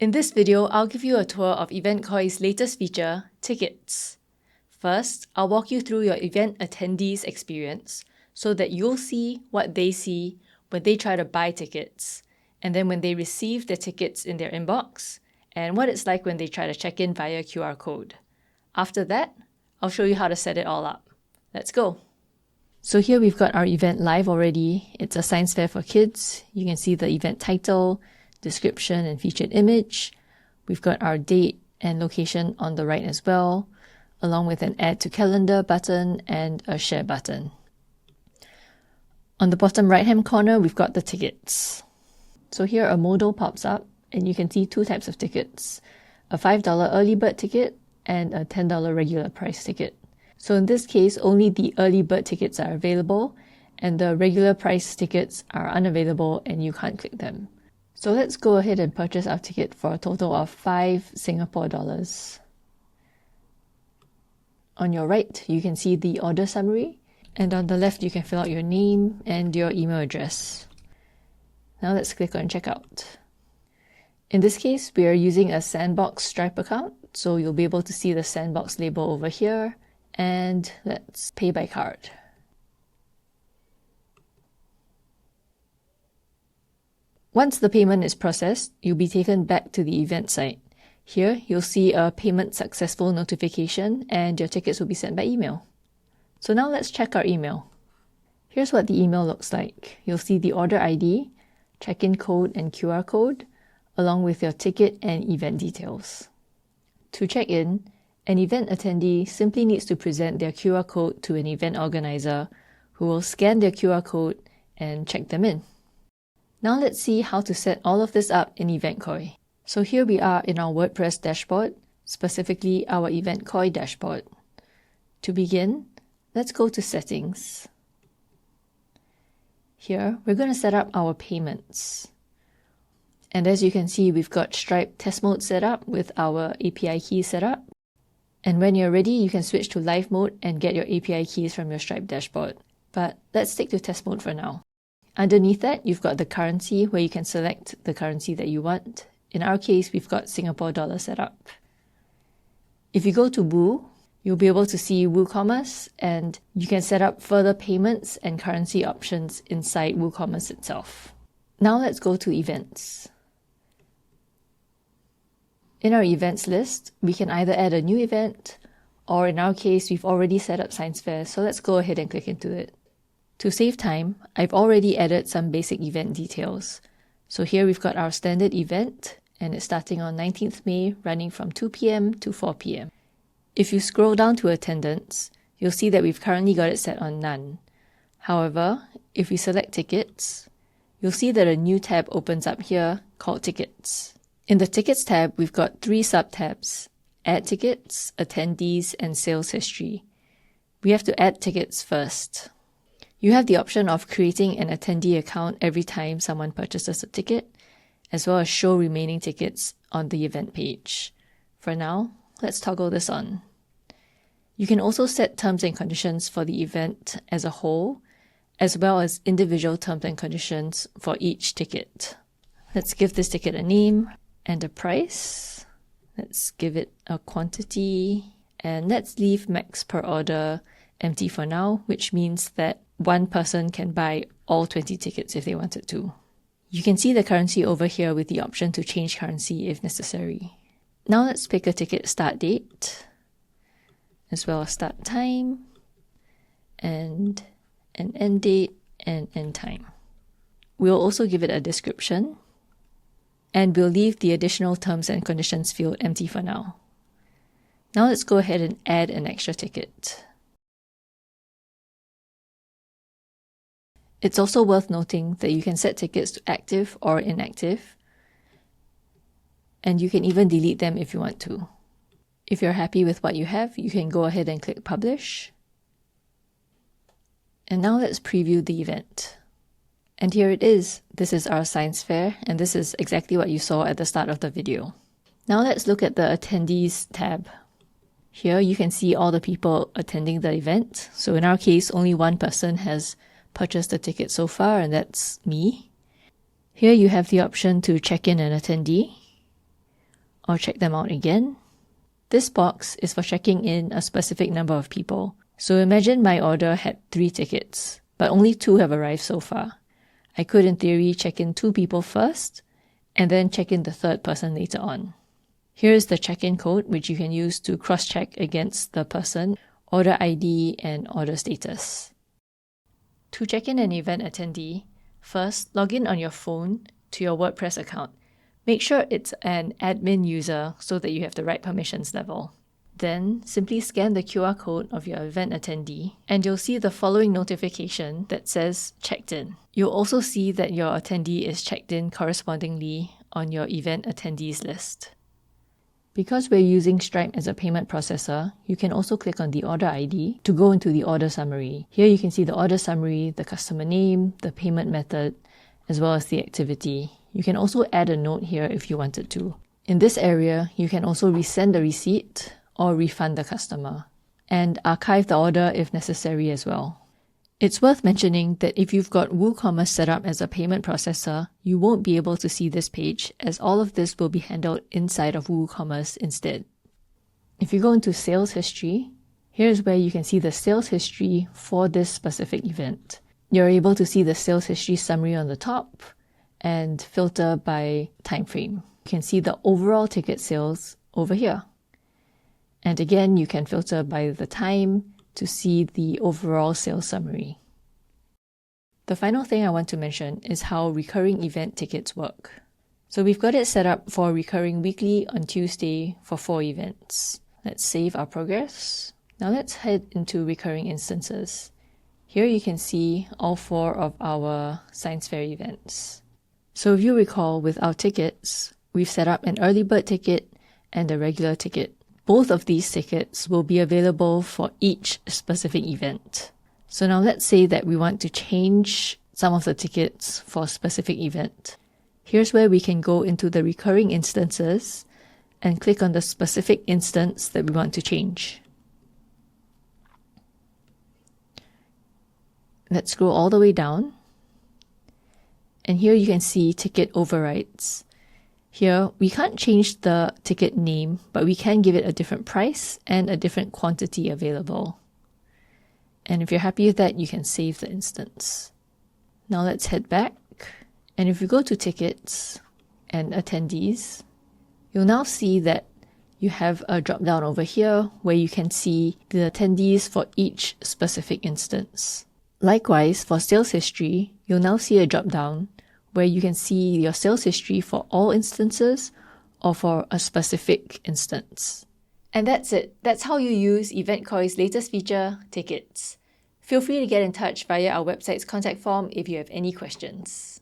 In this video, I'll give you a tour of EventKoi's latest feature, Tickets. First, I'll walk you through your event attendees experience so that you'll see what they see when they try to buy tickets, and then when they receive their tickets in their inbox, and what it's like when they try to check in via QR code. After that, I'll show you how to set it all up. Let's go. So here we've got our event live already. It's a science fair for kids. You can see the event title, description, and featured image. We've got our date and location on the right as well, along with an add to calendar button and a share button. On the bottom right hand corner, we've got the tickets. So here a modal pops up and you can see two types of tickets, a $5 early bird ticket and a $10 regular price ticket. So in this case, only the early bird tickets are available and the regular price tickets are unavailable and you can't click them. So let's go ahead and purchase our ticket for a total of 5 Singapore dollars. On your right, you can see the order summary, and on the left, you can fill out your name and your email address. Now let's click on checkout. In this case, we are using a Sandbox Stripe account, so you'll be able to see the Sandbox label over here, and let's pay by card. Once the payment is processed, you'll be taken back to the event site. Here, you'll see a payment successful notification and your tickets will be sent by email. So now let's check our email. Here's what the email looks like. You'll see the order ID, check-in code and QR code, along with your ticket and event details. To check in, an event attendee simply needs to present their QR code to an event organizer who will scan their QR code and check them in. Now let's see how to set all of this up in EventKoi. So here we are in our WordPress dashboard, specifically our EventKoi dashboard. To begin, let's go to Settings. Here, we're going to set up our payments. And as you can see, we've got Stripe test mode set up with our API key set up. And when you're ready, you can switch to live mode and get your API keys from your Stripe dashboard. But let's stick to test mode for now. Underneath that, you've got the currency where you can select the currency that you want. In our case, we've got Singapore dollar set up. If you go to Woo, you'll be able to see WooCommerce and you can set up further payments and currency options inside WooCommerce itself. Now let's go to Events. In our events list, we can either add a new event or in our case, we've already set up Science Fair, so let's go ahead and click into it. To save time, I've already added some basic event details. So here we've got our standard event, and it's starting on 19th May, running from 2 p.m. to 4 p.m. If you scroll down to attendance, you'll see that we've currently got it set on none. However, if we select tickets, you'll see that a new tab opens up here called Tickets. In the Tickets tab, we've got 3 sub-tabs: Add Tickets, Attendees, and Sales History. We have to add tickets first. You have the option of creating an attendee account every time someone purchases a ticket, as well as show remaining tickets on the event page. For now, let's toggle this on. You can also set terms and conditions for the event as a whole, as well as individual terms and conditions for each ticket. Let's give this ticket a name and a price. Let's give it a quantity, and let's leave max per order empty for now, which means that one person can buy all 20 tickets if they wanted to. You can see the currency over here with the option to change currency if necessary. Now let's pick a ticket start date, as well as start time, and an end date and end time. We'll also give it a description, and we'll leave the additional terms and conditions field empty for now. Now let's go ahead and add an extra ticket. It's also worth noting that you can set tickets to active or inactive, and you can even delete them if you want to. If you're happy with what you have, you can go ahead and click Publish. And now let's preview the event. And here it is. This is our science fair, and this is exactly what you saw at the start of the video. Now let's look at the Attendees tab. Here you can see all the people attending the event. So in our case, only one person has purchased a ticket so far, and that's me. Here you have the option to check in an attendee. I'll check them out again. This box is for checking in a specific number of people. So imagine my order had 3 tickets, but only 2 have arrived so far. I could in theory check in 2 people first, and then check in the 3rd person later on. Here is the check-in code, which you can use to cross-check against the person, order ID, and order status. To check in an event attendee, first log in on your phone to your WordPress account. Make sure it's an admin user so that you have the right permissions level. Then simply scan the QR code of your event attendee and you'll see the following notification that says checked in. You'll also see that your attendee is checked in correspondingly on your event attendees list. Because we're using Stripe as a payment processor, you can also click on the order ID to go into the order summary. Here you can see the order summary, the customer name, the payment method, as well as the activity. You can also add a note here if you wanted to. In this area, you can also resend the receipt or refund the customer, and archive the order if necessary as well. It's worth mentioning that if you've got WooCommerce set up as a payment processor, you won't be able to see this page, as all of this will be handled inside of WooCommerce instead. If you go into sales history, here's where you can see the sales history for this specific event. You're able to see the sales history summary on the top and filter by time frame. You can see the overall ticket sales over here. And again, you can filter by the time to see the overall sales summary. The final thing I want to mention is how recurring event tickets work. So we've got it set up for recurring weekly on Tuesday for 4 events. Let's save our progress. Now let's head into recurring instances. Here you can see all 4 of our science fair events. So if you recall, with our tickets, we've set up an early bird ticket and a regular ticket. Both of these tickets will be available for each specific event. So now let's say that we want to change some of the tickets for a specific event. Here's where we can go into the recurring instances and click on the specific instance that we want to change. Let's scroll all the way down. And here you can see ticket overrides. Here, we can't change the ticket name, but we can give it a different price and a different quantity available. And if you're happy with that, you can save the instance. Now let's head back. And if you go to tickets and attendees, you'll now see that you have a drop down over here where you can see the attendees for each specific instance. Likewise, for sales history, you'll now see a drop down where you can see your sales history for all instances or for a specific instance. And that's it. That's how you use EventKoi's latest feature, tickets. Feel free to get in touch via our website's contact form if you have any questions.